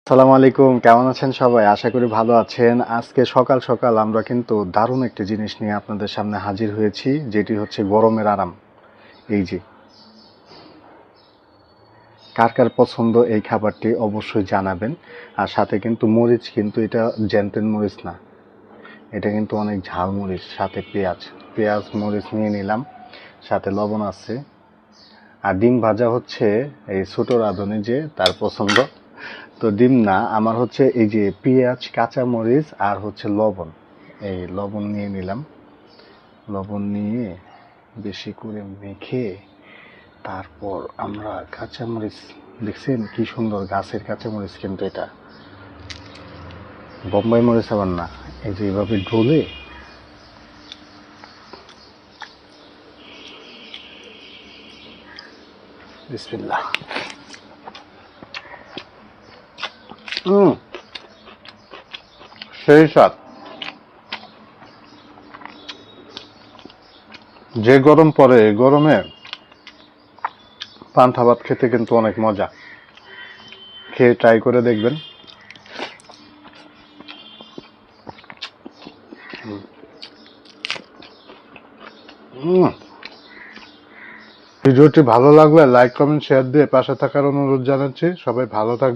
আসসালামু আলাইকুম, কেমন আছেন সবাই? আশা করি ভালো আছেন। আজকে সকাল সকাল আমরা কিন্তু দারুণ একটি জিনিস নিয়ে আপনাদের সামনে হাজির হয়েছি, যেটি হচ্ছে গরমের আরাম। এই যে, কার কার পছন্দ এই খাবারটি অবশ্যই জানাবেন। আর সাথে কিন্তু মরিচ, কিন্তু এটা জ্যান্তেন মরিচ না, এটা কিন্তু অনেক ঝাল মরিচ, সাথে পেঁয়াজ। পেঁয়াজ মরিচ নিয়ে নিলাম, সাথে লবণ আছে। আর ডিম ভাজা হচ্ছে এই ছোট রাঁধুনি, যে তার পছন্দ। তো ডিম না, আমার হচ্ছে এই যে পেঁয়াজ, কাঁচা মরিচ আর হচ্ছে লবণ। এই লবণ নিয়ে নিলাম। লবণ নিয়ে বেশি করে মেখে তারপর আমরা কাঁচামরিচ, দেখছেন কি সুন্দর গাছের কাঁচামরিচ, কিন্তু এটা বোম্বাই মরিচ আবার না। এই যে এভাবে ঢোলে বিসমিল্লাহ। সেই স্বাদ। যে গরম পড়ে, এই গরমে পান্তা ভাত খেতে কিন্তু অনেক মজা। খেয়ে ট্রাই করে দেখবেন। ভিডিওটি ভালো লাগলে লাইক, কমেন্ট, শেয়ার দিয়ে পাশে থাকার অনুরোধ জানাচ্ছি। সবাই ভালো থাকবে।